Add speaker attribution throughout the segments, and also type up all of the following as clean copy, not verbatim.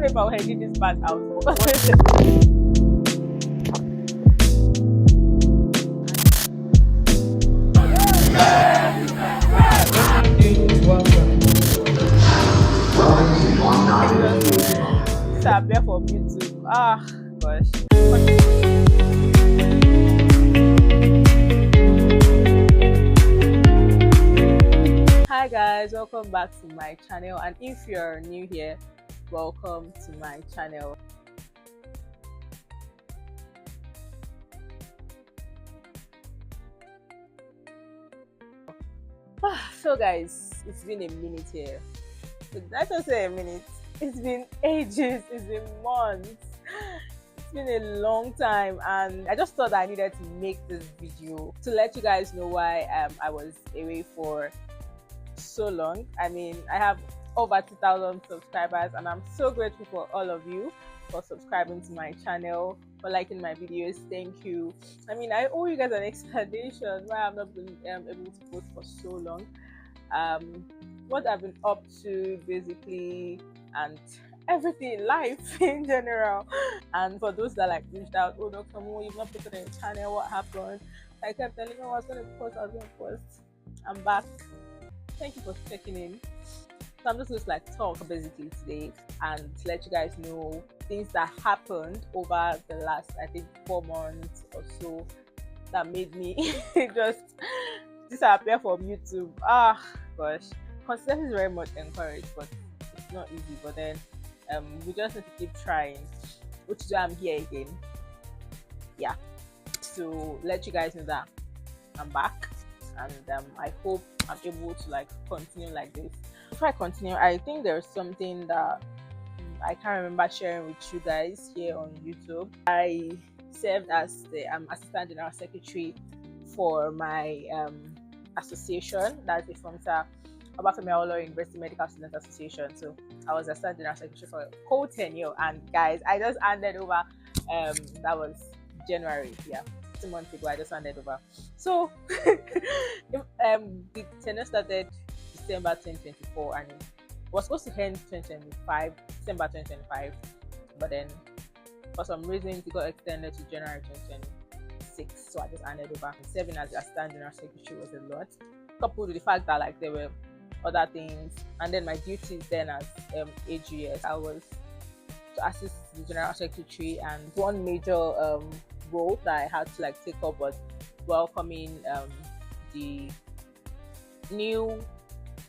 Speaker 1: know if I'll edit this part out. Disappear from YouTube. Ah, gosh. Hi guys, welcome back to my channel, and if you're new here, welcome to my channel. So guys, it's been a minute here. I don't say a minute. It's been ages. It's been months. It's been a long time, and I just thought I needed to make this video to let you guys know why I was away for so long. I mean, I have over 2,000 subscribers, and I'm so grateful for all of you for subscribing to my channel, for liking my videos. Thank you. I mean, I owe you guys an explanation why I've not been able to post for so long. What I've been up to basically, and everything in life in general. And for those that like reached out, oh Dr. Mo, you've not posted on your channel, what happened? I kept telling them I was gonna post. I'm back. Thank you for checking in. So I'm just going to like talk basically today and let you guys know things that happened over the last, I think, 4 months or so that made me just disappear from YouTube. Ah, gosh. Consistency is very much encouraged, but it's not easy. But then we just need to keep trying, which is why I'm here again. Yeah, to let you guys know that I'm back, and I hope I'm able to like continue like this. Before I continue, I think there's something that I can't remember sharing with you guys here on YouTube. I served as the Assistant General Secretary for my association, that's the FOMSA, Obafemi Awolowo University Medical Students Association. So I was Assistant General Secretary for a whole tenure, and guys, I just handed over. That was January, yeah. 2 months ago, I just handed over. So the tenure started December 2024, and it was supposed to end December 2025, but then for some reason it got extended to January 2026. So I just handed over. And serving as the Assistant General Secretary was a lot, coupled with the fact that like there were other things, and then my duties then as AGS, I was to assist the General Secretary, and one major role that I had to like take up was welcoming the new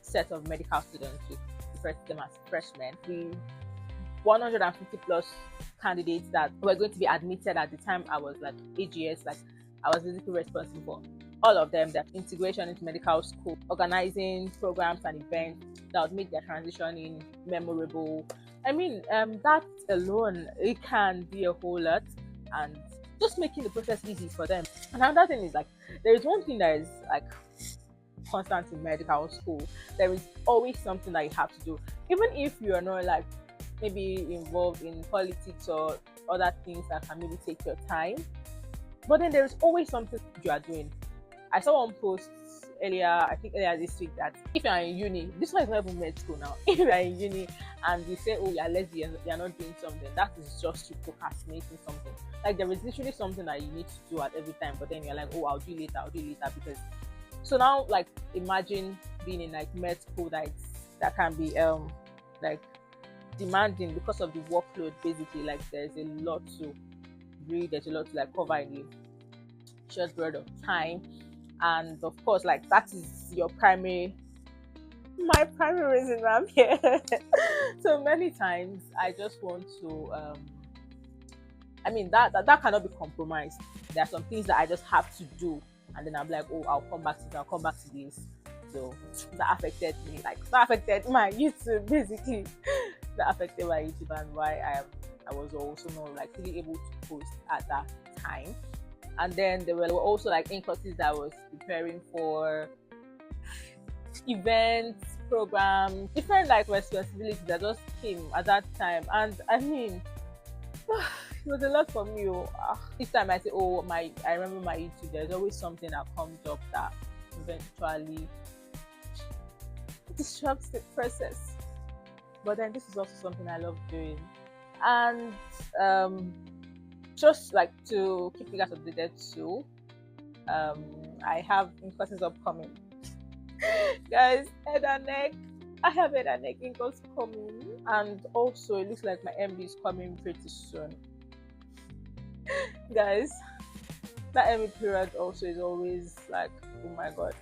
Speaker 1: set of medical students. We refer to them as freshmen. The 150 plus candidates that were going to be admitted at the time I was like AGS, like I was basically responsible for all of them, their integration into medical school, organizing programs and events that would make their transition in memorable. I mean, that alone, it can be a whole lot, and just making the process easy for them. And another thing is like, there is one thing that is like constant in medical school. There is always something that you have to do, even if you are not like maybe involved in politics or other things that can maybe take your time. But then there is always something you are doing. I saw one post earlier this week, that if you are in uni, this one is not even med school now. If you are in uni and you say, oh, you're lazy and you're not doing something, that is just you procrastinating something. Like there is literally something that you need to do at every time, but then you're like, oh, I'll do it later, because so now like imagine being in like med school that can be like demanding because of the workload. Basically, like there's a lot to read, there's a lot to like cover in a short period of time. And of course, like that is my primary reason why I'm here. So many times I just want to I mean that cannot be compromised. There are some things that I just have to do, and then I'm like, oh, I'll come back to this. So that affected me, like that affected my YouTube basically. That affected my YouTube, and why I was also not like really able to post at that time. And then there were also like in-courses that I was preparing for, events, programs, different like responsibilities that just came at that time. And I mean, it was a lot for me. Each time I say, oh, I remember my YouTube, there's always something that comes up that eventually disrupts the process. But then this is also something I love doing. And just like to keep you guys updated too, I have in-courses upcoming. Guys, head and neck. I have head and neck in-course coming, and also it looks like my MB is coming pretty soon. Guys, that MB period also is always like, oh my god.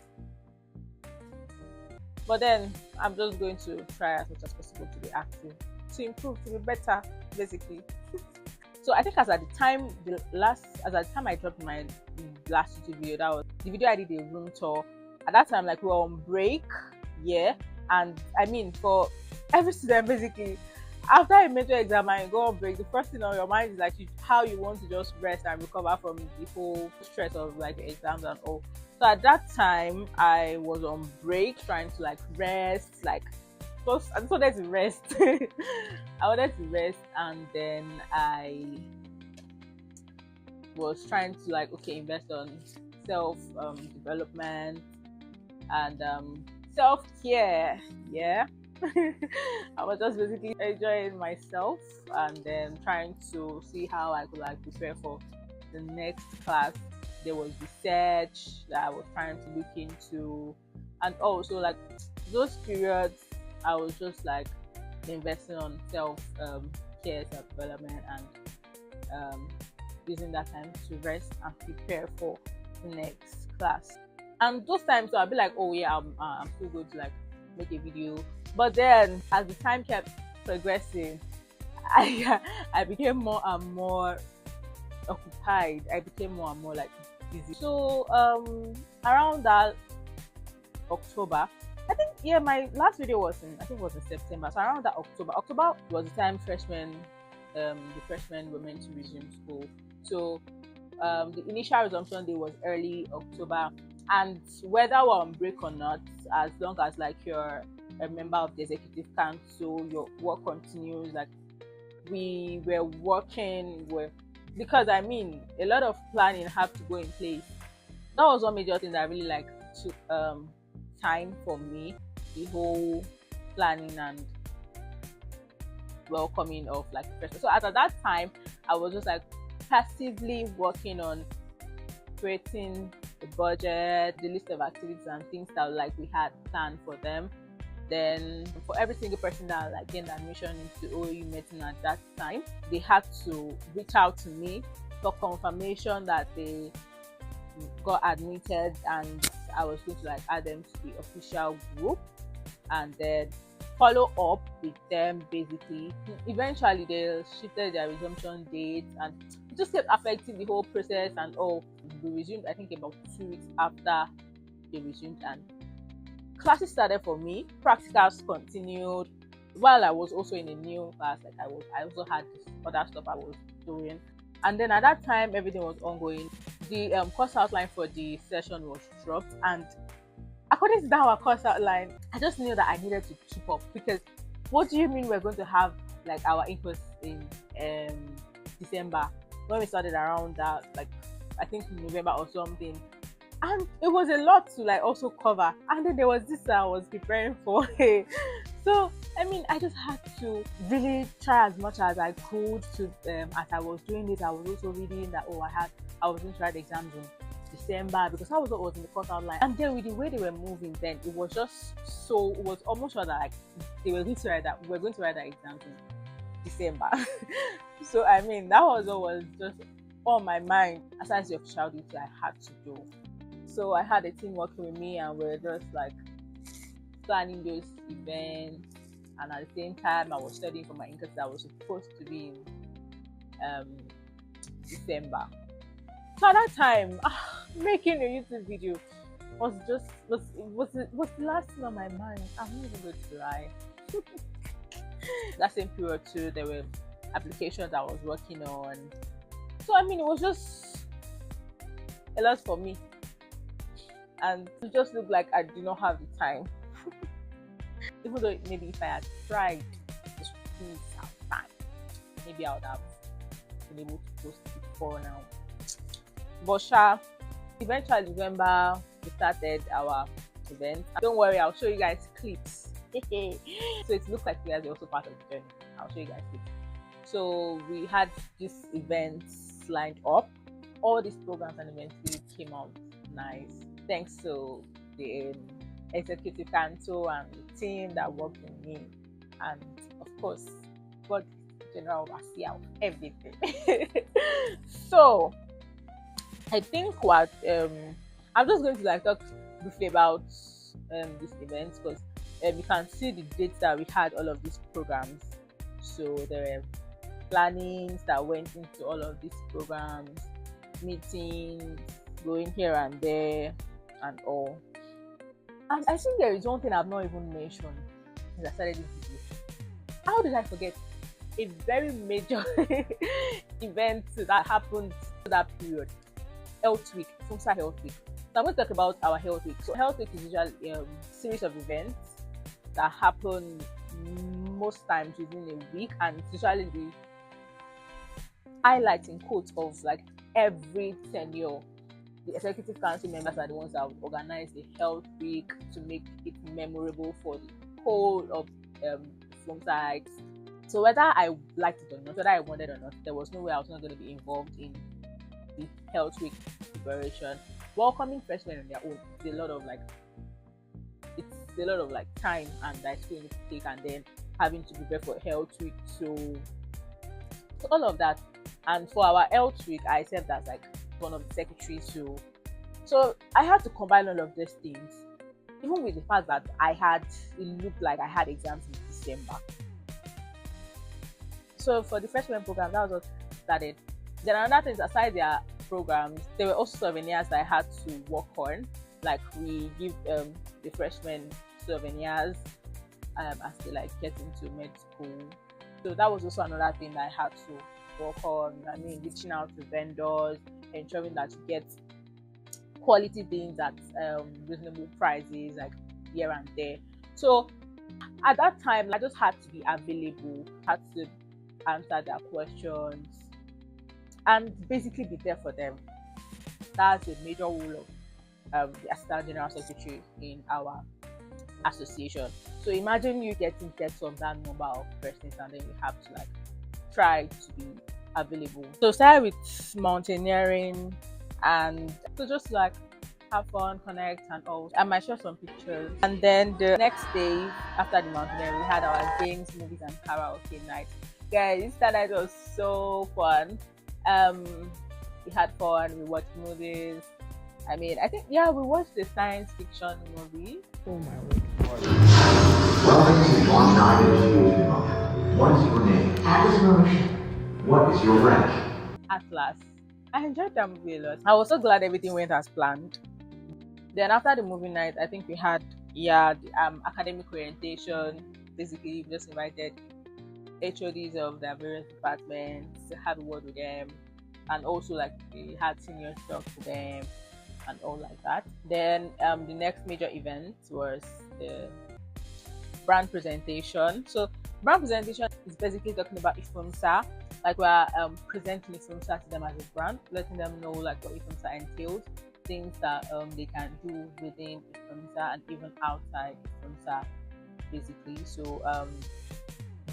Speaker 1: But then I'm just going to try as much as possible to be active, to improve, to be better, basically. So I think as at the time I dropped my last YouTube video, that was the video I did a room tour. At that time, like, we were on break, yeah. And I mean, for every student, basically, after a major exam and you go on break, the first thing on your mind is like how you want to just rest and recover from the whole stress of like exams and all. So at that time, I was on break, trying to like rest, like I just wanted to rest. I wanted to rest, and then I was trying to like, okay, invest on self development and self-care. Yeah. I was just basically enjoying myself and then trying to see how I could like prepare for the next class. There was research that I was trying to look into, and also like those periods I was just like investing on self-care, self-development, and using that time to rest and prepare for the next class. And those times, so I'll be like, oh yeah, I'm still going to like make a video. But then as the time kept progressing, I became more and more occupied. I became more and more like busy. So around that October, I think, yeah, my last video was in September. So around that October was the time the freshmen were meant to resume school. So the initial resumption day was early October, and whether we're on break or not, as long as like you're a member of the executive council, your work continues. Like, we were working because I mean, a lot of planning had to go in place. That was one major thing that really like took time for me, the whole planning and welcoming of like freshmen. So at that time, I was just like passively working on creating the budget, the list of activities and things that like we had planned for them. Then for every single person that like gained admission into OAU meeting at that time, they had to reach out to me for confirmation that they got admitted, and I was going to like add them to the official group and then follow up with them. Basically, eventually they shifted their resumption date, and it just kept affecting the whole process and all. We resumed, I think, about 2 weeks after they resumed, and classes started for me. Practicals continued while I was also in a new class. Like, I also had this other stuff I was doing, and then at that time everything was ongoing. The course outline for the session was dropped, and according to our course outline, I just knew that I needed to keep up, because what do you mean we're going to have like our inputs in December, when we started around that, like I think November or something, and it was a lot to like also cover, and then there was this I was preparing for. So I mean, I just had to really try as much as I could to as I was doing it. I was also reading that I was going to write the exams in December, because that was what was in the course outline. And then with the way they were moving, then it was just so, it was almost sure that like we're going to write that exams in December. So I mean, that was what was just on my mind. Aside the official duty I had to do, so I had a team working with me, and we're just like planning those events. And at the same time, I was studying for my income that was supposed to be in December. So at that time, making a YouTube video was the last thing on my mind. I'm not even going to lie. That same period too, there were applications I was working on. So I mean, it was just a lot for me, and it just looked like I did not have the time. Even though maybe if I had tried to squeeze out time, maybe I would have been able to post before now. But eventually November we started our event. Don't worry, I'll show you guys clips. So it looks like you guys are also part of the journey. I'll show you guys clips. So we had these events lined up. All these programs and events really came out nice, thanks to the executive council and the team that worked with me, and of course, God, general overseer of everything. So I think what I'm just going to like talk briefly about this event, because you can see the dates that we had all of these programs. So there were plannings that went into all of these programs, meetings, going here and there, and all. And I think there is one thing I've not even mentioned since I started this video. How did I forget a very major event that happened that period? Health Week, FUMSA Health Week. So I'm going to talk about our Health Week. So Health Week is usually a series of events that happen most times within a week, and it's usually the highlighting quotes of like every tenure. The executive council members are the ones that organize the Health Week to make it memorable for the whole of FUMSA. So whether I liked it or not, whether I wanted or not, there was no way I was not going to be involved in the Health Week preparation. Welcoming freshmen on their own, it's a lot of like time and that school needs to take, and then having to prepare for Health Week. So all of that. And for our Health Week, I served as like one of the secretaries. So I had to combine all of these things, even with the fact that it looked like I had exams in December. So for the freshman program, that was what started. Then another thing, aside their programs, there were also souvenirs that I had to work on. Like we give the freshmen souvenirs as they like get into med school. So that was also another thing that I had to work on. I mean, reaching out to vendors, ensuring that you get quality things at reasonable prices, like here and there. So at that time, I just had to be available, had to answer their questions, and basically be there for them. That's a major role of the Assistant General Secretary in our association. So imagine you getting text from that number of persons, and then you have to like try to be available. So start with mountaineering, and so just like have fun, connect, and all. I might share some pictures. And then the next day after the mountaineering, we had our games, movies, and karaoke night. Guys, that night was so fun. We had fun. We watched movies. I mean, I think we watched the science fiction movie. Oh my word!
Speaker 2: Welcome to the on-night Excursion Month. What is your name? Atlas Motion. What is your rank?
Speaker 1: Atlas. I enjoyed that movie a lot. I was so glad everything went as planned. Then after the movie night, I think we had the academic orientation. Basically, we just invited HODs of the various departments to have a word with them, and also like we had senior talk to them and all like that. Then the next major event was the brand presentation. So brand presentation is basically talking about FUMSA. Like we're presenting FUMSA to them as a brand, letting them know like what FUMSA entails, things that they can do within FUMSA and even outside FUMSA, basically. So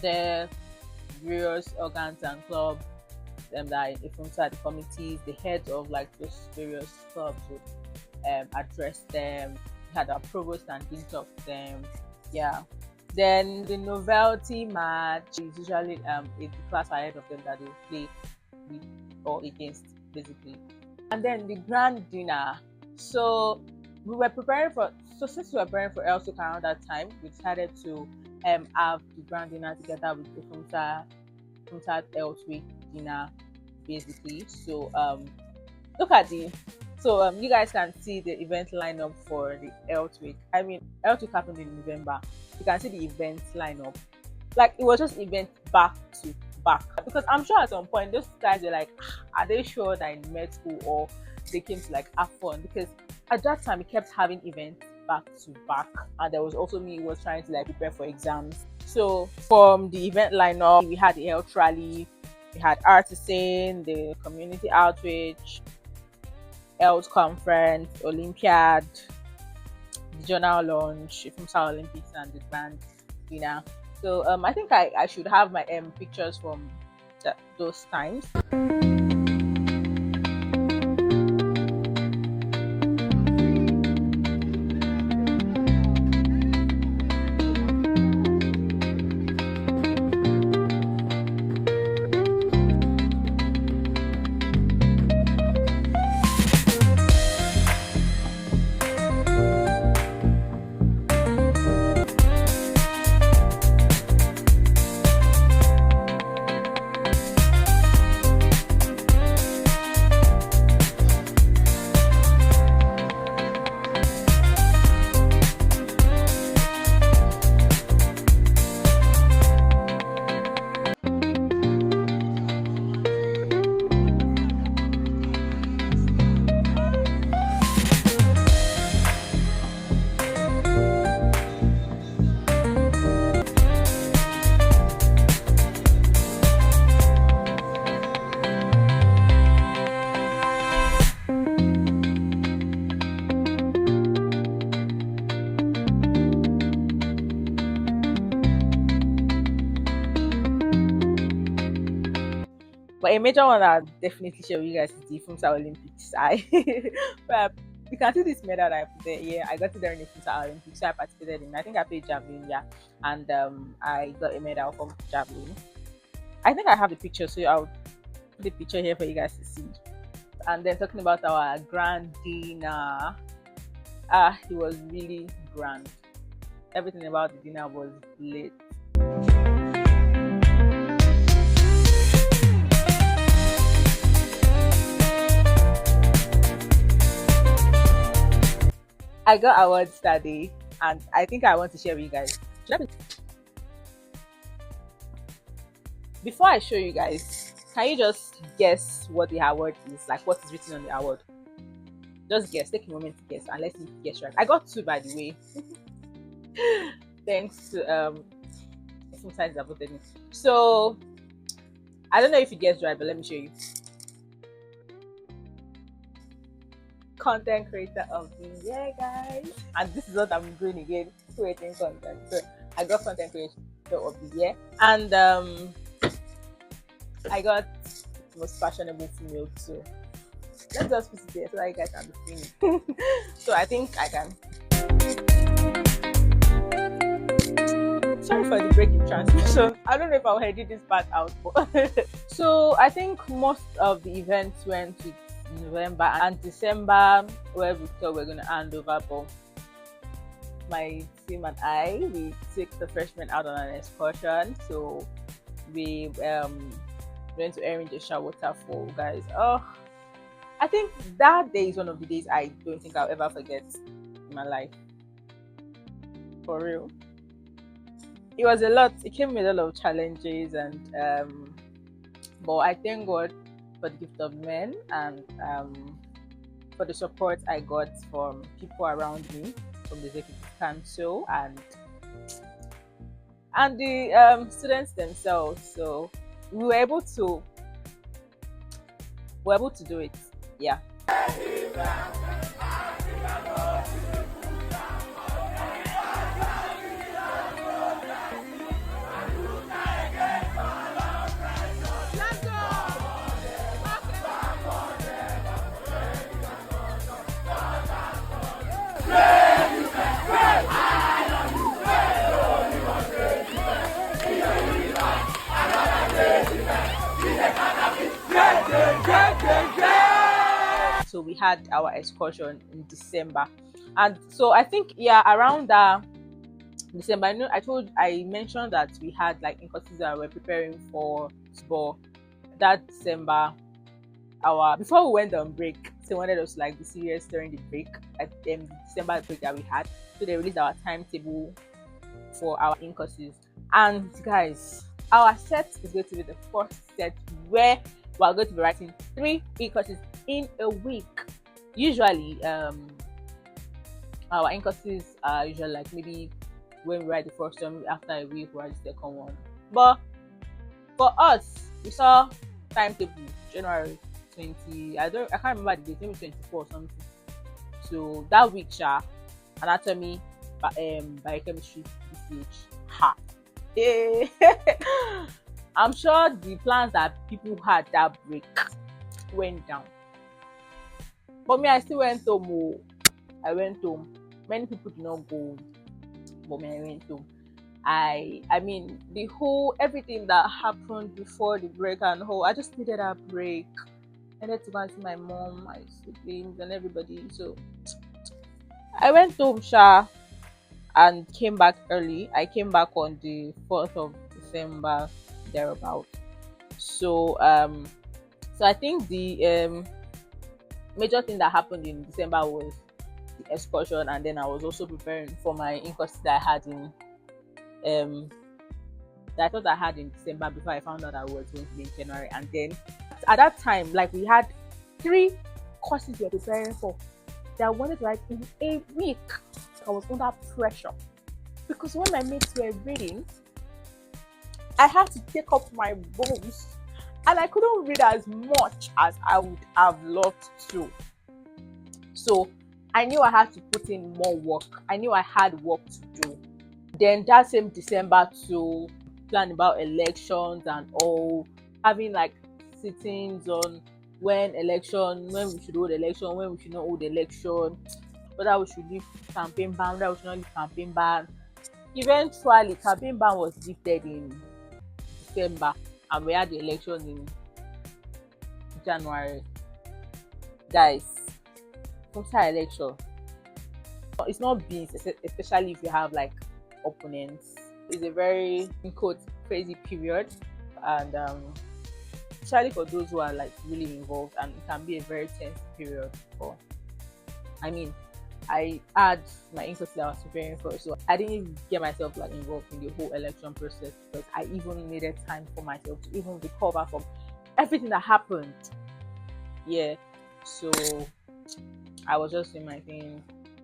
Speaker 1: the various organs and clubs that are in FUMSA, the committees, the heads of like those various clubs would address them. We had our provost and dean talk to them. Yeah. Then the novelty match is usually the class ahead of them that they play with or against, basically. And then the grand dinner. So since we were preparing for L2 around that time, we decided to have the grand dinner together with the FUMSA L2 dinner, basically. So look at you guys can see the event lineup for the L2. I mean, L2 happened in November. You can see the event lineup. Like it was just event back to back. Because I'm sure at some point those guys were like, are they sure they're in med school or they came to like have fun? Because at that time we kept having events back to back, and there was also me who was trying to like prepare for exams. So from the event lineup, we had the health rally, we had artisan, the community outreach, health conference, Olympiad, the journal launch, FUMSA Olympics, and the grand dinner. So I think I should have my pictures from those times. But a major one that I'll definitely share with you guys is the Funsa Olympics. Well, you can see this medal that I put there. Yeah, I got it there in the Funsa Olympics. So I participated in. I think I played javelin, yeah, and I got a medal from javelin. I think I have the picture, so I'll put the picture here for you guys to see. And then talking about our grand dinner, it was really grand. Everything about the dinner was lit. I got awards that day, and I think I want to share with you guys. Before I show you guys, can you just guess what the award is? Like, what is written on the award? Just guess. Take a moment to guess, and let's see if you guess right. I got 2, by the way. Thanks to sometimes I voted me. So I don't know if you guessed right, but let me show you. Content creator of the year, guys, and this is what I'm doing again, creating content. So I got content creator of the year, and I got most fashionable female too. Let's just put it there so that you guys can be seeing it. So I think I can. Sorry for the break in transmission. I don't know if I'll edit this part out, but so I think most of the events went to November and December, where we thought we are going to hand over, but my team and I, we took the freshmen out on an excursion. So we went to reintroduction waterfall, guys. Oh, I think that day is one of the days I don't think I'll ever forget in my life. For real. It was a lot. It came with a lot of challenges, and but I thank God for the gift of men, and for the support I got from people around me, from the executive council and the students themselves. So we were able to do it. Yeah. So we had our excursion in December, and so I think around December, I mentioned that we had like incourses that we're preparing for sport that December. Before we went on break, they wanted us to like be serious during the break, at the December break that we had. So they released our timetable for our incourses, and guys, our set is going to be the first set where we're going to be writing 3 incourses in a week. Usually our incourses are usually like maybe when we write the first one, after a week we write the second one. But for us, we saw timetable January 20, I can't remember the date, maybe 24 or something. So that week, anatomy, biochemistry, BCH, I'm sure the plans that people had that break went down. But me, I still went home. Oh. I went home. Many people did not go, but me, I went home. I mean, the whole everything that happened before the break and whole, I just needed a break. I needed to go and see my mom, my siblings, and everybody. So I went home, Sha, and came back early. I came back on the 4th of December, thereabout. So so I think the major thing that happened in December was the excursion, and then I was also preparing for my in-course that I had in that I thought I had in December before I found out I was going to be in January. And then at that time, like, we had 3 courses we were preparing for that I wanted to write in a week. I was under pressure because when my mates were reading, I had to take up my bones and I couldn't read as much as I would have loved to. So I knew I had to put in more work. I knew I had work to do. Then that same December to plan about elections and all, having like sittings on when we should hold election, when we should not hold election, whether we should leave campaign ban, whether we should not leave campaign ban. Eventually, campaign ban was lifted in December and we had the election in January. Guys, after election, it's not beans, especially if you have like opponents. It's a very, in quotes, crazy period, and especially for those who are like really involved, and it can be a very tense period. For, I mean, I had my in-course that I was preparing for, so I didn't even get myself like involved in the whole election process because I even needed time for myself to even recover from everything that happened. Yeah, so I was just doing my thing,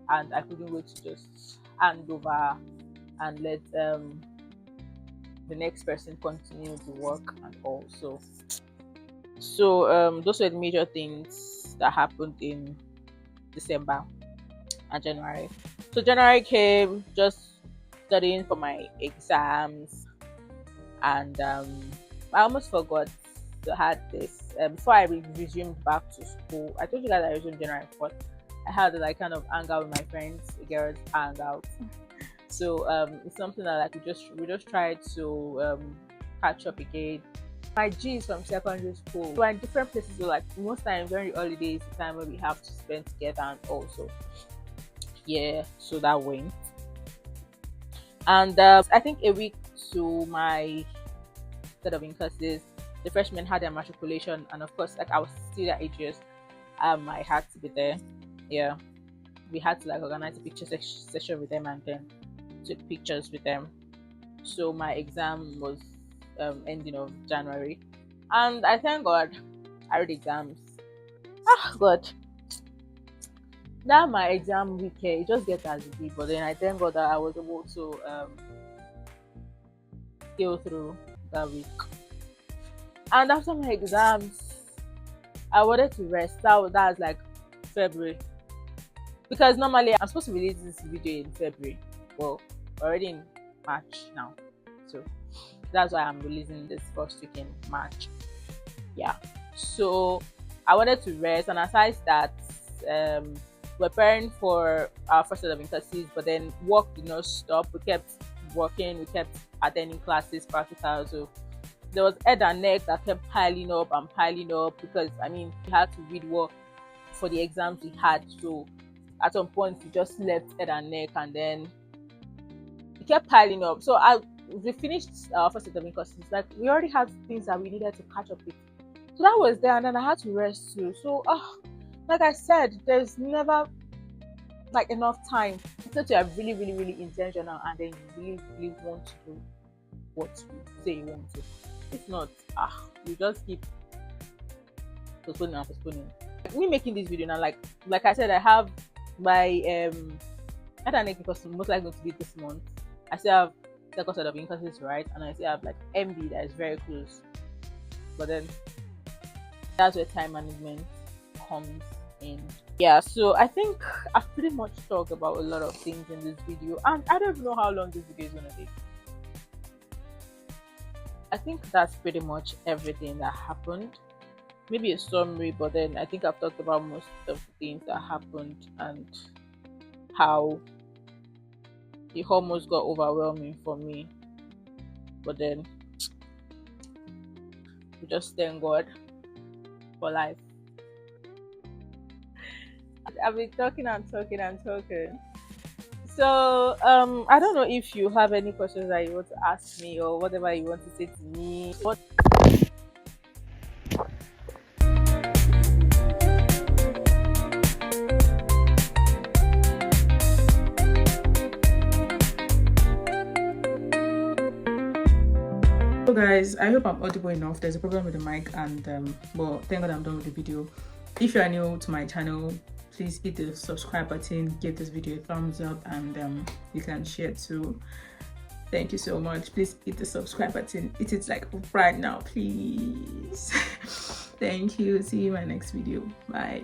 Speaker 1: and I couldn't wait to just hand over and let the next person continue to work and all. So those were the major things that happened in December and January. So January came, just studying for my exams, and I almost forgot to had this before I resumed back to school. I told you guys I resumed January 4th. I had to like kind of hang out with my friends, the girls hang out. So it's something that like we just tried to catch up again. My G's from secondary school, we're in different places, so like most times during the holidays, the time where we have to spend together, and also yeah, so that went. And I think a week to my set of in-courses, the freshmen had their matriculation, and of course, like I was still at AGS, I had to be there. Yeah, we had to like organize a picture session with them and then took pictures with them. So my exam was ending of January, and I thank God I wrote exams. God, now my exam week here, it just gets as it did, but then I thank God that I was able to go through that week. And after my exams, I wanted to rest. That was like February, because normally I'm supposed to release this video in February. Well, already in March now, so that's why I'm releasing this first week in March. Yeah, so I wanted to rest, and aside that, we're preparing for our first set of in-courses, but then work did not stop. We kept working, we kept attending classes, practicals. So there was head and neck that kept piling up and piling up, because I mean, we had to read work for the exams we had. So at some point we just left head and neck, and then it kept piling up. So we finished our first set of in-courses, like we already had things that we needed to catch up with. So that was there, and then I had to rest too. So like I said, there's never like enough time. Except you are really, really, really intentional, and then you really, really want to do what you say you want to. If not, you just keep postponing and postponing. Me making this video now, like I said, I have my I don't know, because most likely going to be this month. I still have second set of in-courses, right? And I still have like MB that is very close. But then that's where time management comes in. Yeah, so I think I've pretty much talked about a lot of things in this video, and I don't know how long this video is gonna take. I think that's pretty much everything that happened. Maybe a summary, but then I think I've talked about most of the things that happened and how it almost got overwhelming for me. But then we just thank God for life. I've been talking and talking and talking. So I don't know if you have any questions that you want to ask me or whatever you want to say to me. What
Speaker 3: So guys, I hope I'm audible enough. There's a problem with the mic, and well, thank God I'm done with the video. If you are new to my channel, please hit the subscribe button, give this video a thumbs up, and you can share too. Thank you so much. Please hit the subscribe button. Hit it like right now, please. Thank you. See you in my next video. Bye.